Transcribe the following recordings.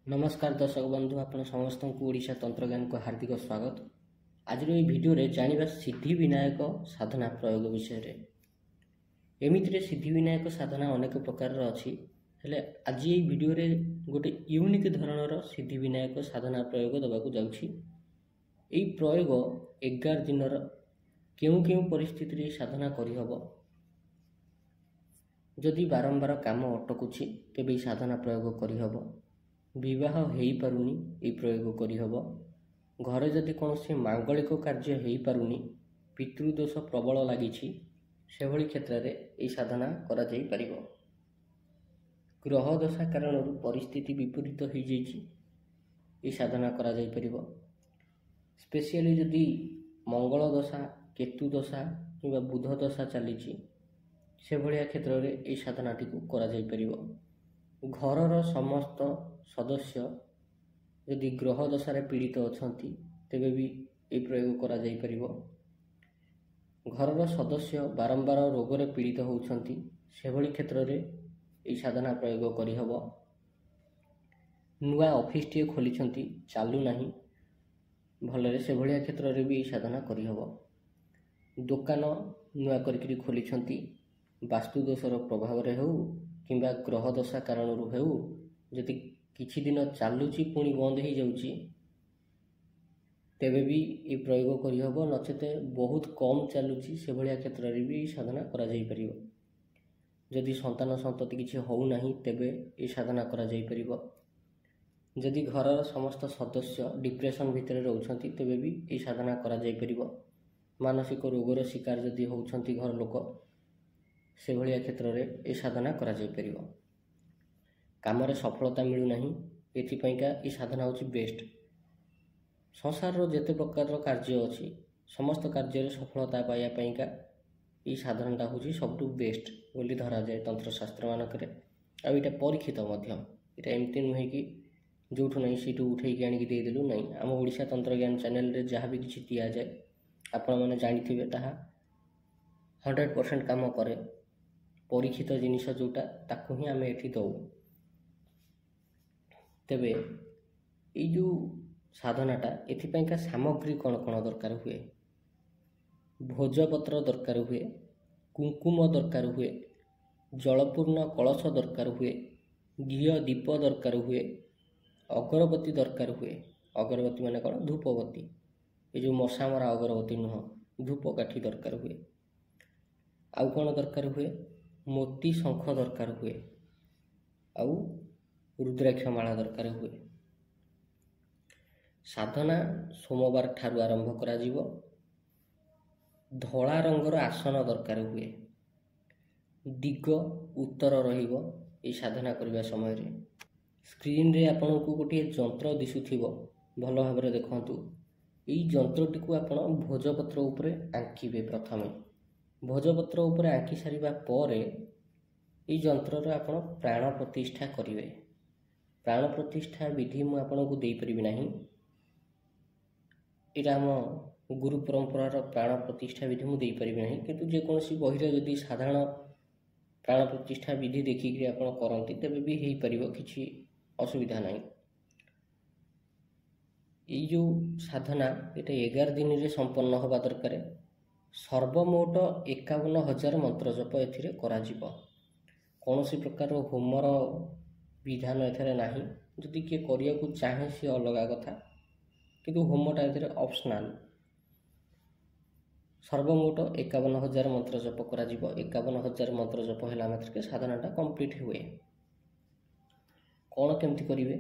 नमस्कार दर्शक बंधु आपण समस्त को ओडिशा तंत्रज्ञान को हार्दिक स्वागत। आज ये वीडियो रे जानिबा सिद्धि विनायक साधना प्रयोग विषय रे। एमिति रे सिद्धि विनायक साधना अनेक प्रकार अच्छी हेले आज ये वीडियो रे गोटे यूनिक धरणर सिद्धि विनायक साधना प्रयोग दबाकू जाउछि। एई प्रयोग 11 दिनर केउ केउ परिस्थिति रे साधना करि हबो। जदि बारंबार काम अटकुछि तेबे साधना प्रयोग करि हबो। विवाह हेई पारुनी ए प्रयोग करि हबो। घरे जदि कोनोसी मांगलिक कार्य हेई पारुनी पितृदोष प्रबल लागिछि से भली क्षेत्र रे ए साधना करा जाई परिबो। ग्रह दशा कारण परिस्थिति विपरीत हो जाइछि ए साधना करा जाई परिबो। स्पेशली जदि मंगल दशा केतु दशा किबा बुध दशा चलीछि से भलिया क्षेत्र रे ए साधनाटी को करा जाई परिबो। घरर समस्त सदस्य यदि ग्रह दशारे पीड़ित अछंती तेबे भी ए प्रयोग करा जाई परिबो। घरर सदस्य बारंबार रोग रे पीड़ित होउछंती से भली क्षेत्र रे ए साधना प्रयोग करि हबो। नुआ ऑफिस टे खोलिछंती चालू नाही भलरे से भलिया क्षेत्र रे भी ए साधना करि हबो। दुकान नुआ करिकरी खोलिछंती वास्तु दोषर प्रभाव रे हो किंबा ग्रह दशा कारण हो जदि किछि दिन चालुची पुणी बंद हो जाउची तेबे भी ये प्रयोग करि हबो। नचेते बहुत कम चालुची से भलिया क्षेत्र रे भी साधना करा जाई परिबो। जदि संतान संतति किछि होउ नाही तेबे ए साधना करा जाई परिबो। जदि घरर समस्त सदस्य डिप्रेशन भितर रहउछंती तेबे भी ए साधना करा जाई परिबो। मानसिक रोगर शिकार जदि होउछंती घर लोक से भलिया क्षेत्र रे ए साधना करा जाई परिबो। काम रे सफलता मिलु नाही एथिपैका ए साधना होची बेस्ट। संसार रो जेते प्रकार रो कार्य अछि समस्त कार्य रे सफलता पाया पैका ए साधनटा होची सबटु बेस्ट बोली धरा जाय तंत्र शास्त्र मानकरे। आ एटा परीक्षित मध्य एटा एमति नुहे कि जोठु नाही सीटु उठै के आनी कि दे देलु नाही। हम ओडिशा तंत्रज्ञान चैनल रे जहा भी किछि दिया जाय आपण माने जानिथिबे ताहा 100% काम करे। परीक्षित जिनिस जोटा ताकू ही आमे एठी दउ। तेबे ये जो साधनाटा एथिपैका सामग्री कौन कौन दरकार हुए। भोजपत्र दरकार हुए, कुंकुम दरकार हुए, जलपूर्ण कलश दरकार हुए, घी दीप दरकार हुए, अगरबत्ती दरकार हुए। अगरबत्ती माने कौन धूपबत्ती ये जो मशा मरा अगरबत्ती नुह धूपकाठी दरकार हुए। आउ कौन दरकार हुए मोती शंख दरकार हुए। आउ रुद्राक्ष माला दरकार हुए। साधना सोमवार ठारू आरंभ करा जीवो। धला रंगर आसन दरकार हुए। दिग उत्तर रहिबो ए साधना करबा समय रे। स्क्रीन रे आपन को गोटे यंत्र दिसुथिबो भल भाबरे देखंतु। एई यंत्रटी को आपन भोजपत्र ऊपर आंकिबे। प्रथमे भोजपत्र ऊपर आंकी सारिबा परे एई यंत्र रे आपन प्राण प्रतिष्ठा करिवे। प्राण प्रतिष्ठा विधि मु आपन को देई परिबि नाही। एटा हम गुरु परंपरार प्राण प्रतिष्ठा विधि मु देई परिबि नाही। किंतु जे कोनसी बहिरे जदि साधारण प्राण प्रतिष्ठा विधि देखि कि आपन करंती तबे भी हेई परिबो किछि असुविधा नाही। एई जो साधना एटा 11 दिन रे संपन्न होबा दरकार। सर्वमोट 51,000 मंत्र जप एथिरे करा जिवो। कोनोसी प्रकार होमर विधान एथरे नाही। जदि के करिया को चाहे से अलगा कथा किंतु होमटा एथरे ऑप्शनल। सर्वमोट 51,000 मंत्र जप करा जिवो। 51,000 मंत्र जप हैला मात्र के साधनाटा कंप्लीट हुए। कोन केमति करिवे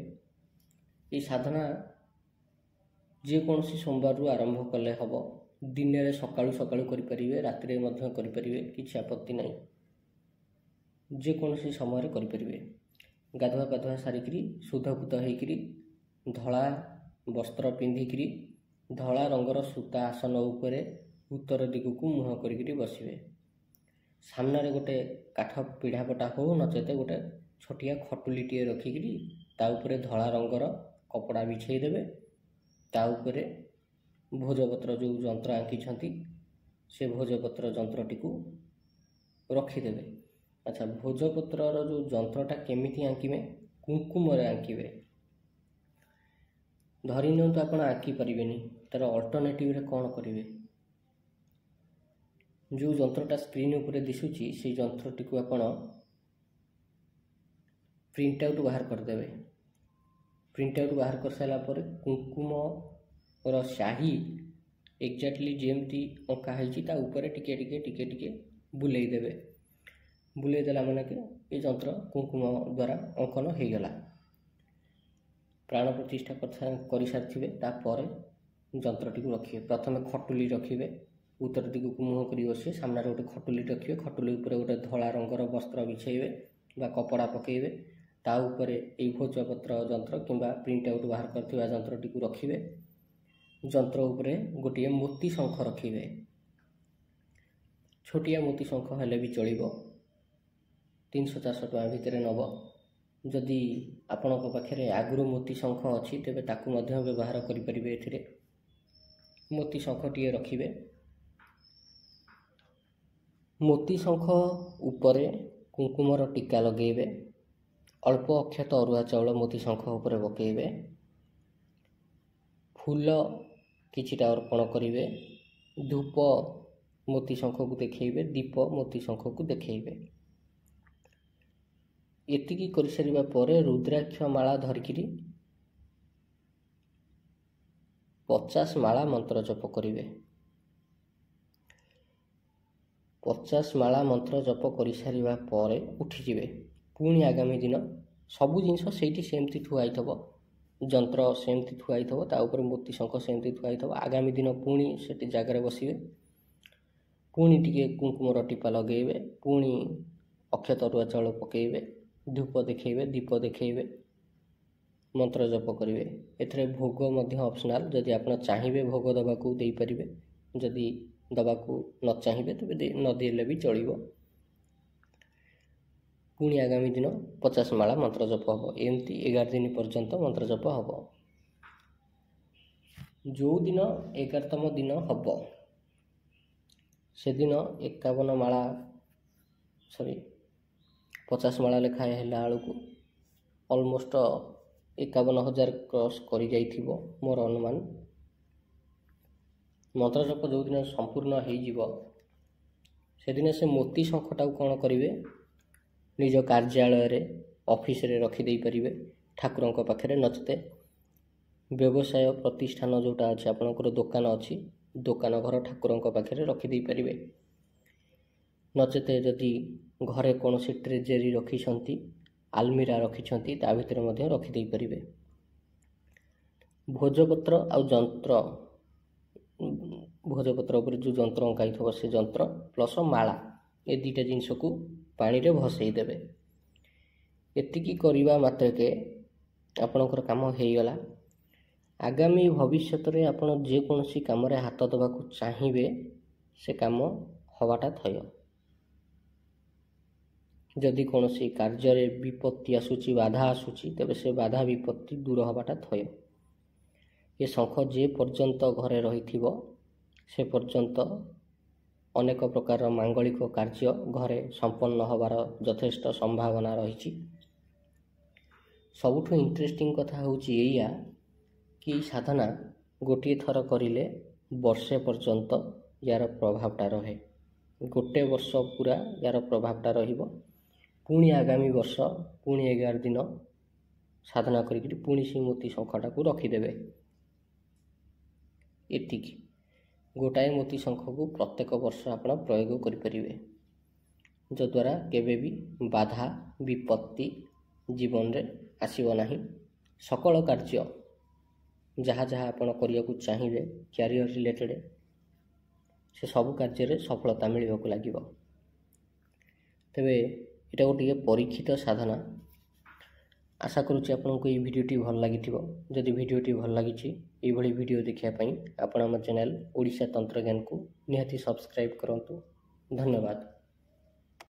ए साधना जे कोनसी सोमवार रु आरंभ कले हबो। दिन रे सकाळु सकाळु करि परिवे रात्रि रे मध्य करि परिवे किछि आपत्ति नाही। जे कोनसी समय रे करि परिवे। गाधुआ पाधुआ सारिकरी शुद्धपुत होइकरी धला वस्त्र पिंधिकरी धला रंगर सूता आसन उपरे उत्तर दिगु को मुह करिकरी बसिवे। सामने रे गोटे काठ पीढ़ापटा हो नचेते गोटे छोटिया खटुलीटिए रखिकरी ता उपरे धला रंगर कपड़ा बिछेई देबे। ता उपरे भोजपत्र जो यंत्र आंकिछंती से भोजपत्र यंत्रटी को रखिदेबे। अच्छा भोजपत्र जो यंत्रटा केमिति आंकिबे कुंकुम रे आंकिबे। ଧରି ନିଅନ୍ତୁ ଆପଣ ଆଙ୍କି ପାରିବେନି, ତାର ଅଲ୍ଟରନେଟିଭରେ କ'ଣ କରିବେ? ଯେଉଁ ଯନ୍ତ୍ରଟା ସ୍କ୍ରିନ୍ ଉପରେ ଦିଶୁଛି ସେଇ ଯନ୍ତ୍ରଟିକୁ ଆପଣ ପ୍ରିଣ୍ଟ ଆଉଟ୍ ବାହାର କରିଦେବେ। ପ୍ରିଣ୍ଟ ଆଉଟ୍ ବାହାର କରିସାରିଲା ପରେ କୁଙ୍କୁମର ସାହି ଏକ୍ଜାକ୍ଟଲି ଯେମିତି ଅଙ୍କା ହେଇଛି ତା ଉପରେ ଟିକେ ଟିକେ ଟିକେ ଟିକେ ବୁଲେଇ ଦେବେ। ବୁଲେଇ ଦେଲା ମାନେ କି ଏ ଯନ୍ତ୍ର କୁଙ୍କୁମ ଦ୍ୱାରା ଅଙ୍କନ ହେଇଗଲା। ପ୍ରାଣ ପ୍ରତିଷ୍ଠା କରିସାରିଥିବେ। ତାପରେ ଯନ୍ତ୍ରଟିକୁ ରଖିବେ। ପ୍ରଥମେ ଖଟୁଲି ରଖିବେ, ଉତ୍ତର ଦିଗକୁ ମୁହଁ କରି ବସିବେ, ସାମ୍ନାରେ ଗୋଟେ ଖଟୁଲି ରଖିବେ। ଖଟୁଲି ଉପରେ ଗୋଟେ ଧଳା ରଙ୍ଗର ବସ୍ତ୍ର ବିଛାଇବେ ବା କପଡ଼ା ପକାଇବେ। ତା ଉପରେ ଏଇ ଭୋଜପତ୍ର ଯନ୍ତ୍ର କିମ୍ବା ପ୍ରିଣ୍ଟ ଆଉଟ୍ ବାହାର କରିଥିବା ଯନ୍ତ୍ରଟିକୁ ରଖିବେ। ଯନ୍ତ୍ର ଉପରେ ଗୋଟିଏ ମୋତି ଶଙ୍ଖ ରଖିବେ। ଛୋଟିଆ ମୋତି ଶଙ୍ଖ ହେଲେ ବି ଚଳିବ, 300-400 ଟଙ୍କା ଭିତରେ ନେବ। ଯଦି ଆପଣଙ୍କ ପାଖରେ ଆଗରୁ ମୋତି ଶଙ୍ଖ ଅଛି ତେବେ ତାକୁ ମଧ୍ୟ ବ୍ୟବହାର କରିପାରିବେ। ଏଥିରେ ମୋତି ଶଙ୍ଖଟିଏ ରଖିବେ। ମୋତି ଶଙ୍ଖ ଉପରେ କୁଙ୍କୁମର ଟୀକା ଲଗାଇବେ। ଅଳ୍ପ ଅକ୍ଷତ ଅରୁଆ ଚାଉଳ ମୋତି ଶଙ୍ଖ ଉପରେ ପକାଇବେ। ଫୁଲ କିଛିଟା ଅର୍ପଣ କରିବେ। ଧୂପ ମୋତି ଶଙ୍ଖକୁ ଦେଖାଇବେ। ଦୀପ ମୋତି ଶଙ୍ଖକୁ ଦେଖାଇବେ। ଏତିକି କରିସାରିବା ପରେ ରୁଦ୍ରାକ୍ଷ ମାଳା ଧରିକିରି 50 ମାଳା ମନ୍ତ୍ର ଜପ କରିବେ। 50 ମାଳା ମନ୍ତ୍ର ଜପ କରିସାରିବା ପରେ ଉଠିଯିବେ। ପୁଣି ଆଗାମୀ ଦିନ ସବୁ ଜିନିଷ ସେଇଠି ସେମିତି ଥୁଆ ହେଇଥିବ, ଯନ୍ତ୍ର ସେମିତି ଥୁଆ ହେଇଥିବ, ତା ଉପରେ ମୋତି ଶଙ୍ଖ ସେମିତି ଥୁଆ ହେଇଥିବ। ଆଗାମୀ ଦିନ ପୁଣି ସେଠି ଜାଗାରେ ବସିବେ। ପୁଣି ଟିକେ କୁଙ୍କୁମର ଟିପା ଲଗାଇବେ। ପୁଣି ଅକ୍ଷତ ଅରୁଆ ଚାଉଳ ପକାଇବେ। ଧୂପ ଦେଖାଇବେ, ଦୀପ ଦେଖାଇବେ, ମନ୍ତ୍ର ଜପ କରିବେ। ଏଥିରେ ଭୋଗ ମଧ୍ୟ ଅପସନାଲ୍। ଯଦି ଆପଣ ଚାହିଁବେ ଭୋଗ ଦେବାକୁ ଦେଇପାରିବେ, ଯଦି ଦେବାକୁ ନ ଚାହିଁବେ ତେବେ ନ ଦେଲେ ବି ଚଳିବ। ପୁଣି ଆଗାମୀ ଦିନ 50 ମାଳା ମନ୍ତ୍ର ଜପ ହେବ। ଏମିତି 11 ଦିନ ପର୍ଯ୍ୟନ୍ତ ମନ୍ତ୍ର ଜପ ହେବ। ଯେଉଁ ଦିନ 11ତମ ଦିନ ହେବ ସେଦିନ 51 ମାଳା 50 ମାଳା ଲେଖାଏଁ ହେଲା ବେଳକୁ ଅଲମୋଷ୍ଟ 51,000 କ୍ରସ୍ କରିଯାଇଥିବ ମୋର ଅନୁମାନ। ମନ୍ତ୍ର ଜପ ଯେଉଁଦିନ ସମ୍ପୂର୍ଣ୍ଣ ହେଇଯିବ ସେଦିନ ସେ ମୋତି ଶଙ୍ଖଟାକୁ କ'ଣ କରିବେ, ନିଜ କାର୍ଯ୍ୟାଳୟରେ ଅଫିସରେ ରଖିଦେଇପାରିବେ, ଠାକୁରଙ୍କ ପାଖରେ। ନଚେତ ବ୍ୟବସାୟ ପ୍ରତିଷ୍ଠାନ ଯେଉଁଟା ଅଛି, ଆପଣଙ୍କର ଦୋକାନ ଅଛି, ଦୋକାନ ଘର ଠାକୁରଙ୍କ ପାଖରେ ରଖିଦେଇପାରିବେ। ନଚେତ ଯଦି ଘରେ କୌଣସି ଟ୍ରେଜେରୀ ରଖିଛନ୍ତି, ଆଲମିରା ରଖିଛନ୍ତି, ତା ଭିତରେ ମଧ୍ୟ ରଖିଦେଇପାରିବେ। ଭୋଜପତ୍ର ଆଉ ଯନ୍ତ୍ର, ଭୋଜପତ୍ର ଉପରେ ଯେଉଁ ଯନ୍ତ୍ର ଅଙ୍କା ହେଇଥିବ ସେ ଯନ୍ତ୍ର ପ୍ଲସ୍ ମାଳା, ଏ ଦୁଇଟା ଜିନିଷକୁ ପାଣିରେ ଭସେଇ ଦେବେ। ଏତିକି କରିବା ମାତ୍ରକେ ଆପଣଙ୍କର କାମ ହେଇଗଲା। ଆଗାମୀ ଭବିଷ୍ୟତରେ ଆପଣ ଯେକୌଣସି କାମରେ ହାତ ଦେବାକୁ ଚାହିଁବେ ସେ କାମ ହେବାଟା ଥୟ। ଯଦି କୌଣସି କାର୍ଯ୍ୟରେ ବିପତ୍ତି ଆସୁଛି, ବାଧା ଆସୁଛି, ତେବେ ସେ ବାଧା ବିପତ୍ତି ଦୂର ହେବାଟା ଥୟ। ଏ ଶଙ୍ଖ ଯେ ପର୍ଯ୍ୟନ୍ତ ଘରେ ରହିଥିବ ସେ ପର୍ଯ୍ୟନ୍ତ ଅନେକ ପ୍ରକାରର ମାଙ୍ଗଳିକ କାର୍ଯ୍ୟ ଘରେ ସମ୍ପନ୍ନ ହେବାର ଯଥେଷ୍ଟ ସମ୍ଭାବନା ରହିଛି। ସବୁଠୁ ଇଣ୍ଟରେଷ୍ଟିଂ କଥା ହେଉଛି ଏଇଆ କି ଏଇ ସାଧନା ଗୋଟିଏ ଥର କରିଲେ ବର୍ଷେ ପର୍ଯ୍ୟନ୍ତ ୟାର ପ୍ରଭାବଟା ରହେ। ଗୋଟେ ବର୍ଷ ପୁରା ୟାର ପ୍ରଭାବଟା ରହିବ। ପୁଣି ଆଗାମୀ ବର୍ଷ ପୁଣି 11 ଦିନ ସାଧନା କରିକିରି ପୁଣି ସେ ମୋତି ଶଙ୍ଖଟାକୁ ରଖିଦେବେ। ଏତିକି। ଗୋଟାଏ ମୋତି ଶଙ୍ଖକୁ ପ୍ରତ୍ୟେକ ବର୍ଷ ଆପଣ ପ୍ରୟୋଗ କରିପାରିବେ, ଯଦ୍ୱାରା କେବେ ବି ବାଧା ବିପତ୍ତି ଜୀବନରେ ଆସିବ ନାହିଁ। ସକଳ କାର୍ଯ୍ୟ ଯାହା ଯାହା ଆପଣ କରିବାକୁ ଚାହିଁବେ କ୍ୟାରିୟର ରିଲେଟେଡ଼, ସେ ସବୁ କାର୍ଯ୍ୟରେ ସଫଳତା ମିଳିବାକୁ ଲାଗିବ। ତେବେ ଏଇଟା ଗୋଟିଏ ପରୀକ୍ଷିତ ସାଧନା। ଆଶା କରୁଛି ଆପଣଙ୍କୁ ଏହି ଭିଡ଼ିଓଟି ଭଲ ଲାଗିଥିବ। ଯଦି ଭିଡ଼ିଓଟି ଭଲ ଲାଗିଛି ଏଇଭଳି ଭିଡ଼ିଓ ଦେଖିବା ପାଇଁ ଆପଣ ଆମ ଚ୍ୟାନେଲ୍ ଓଡ଼ିଶା ତନ୍ତ୍ରଜ୍ଞାନକୁ ନିହାତି ସବସ୍କ୍ରାଇବ୍ କରନ୍ତୁ। ଧନ୍ୟବାଦ।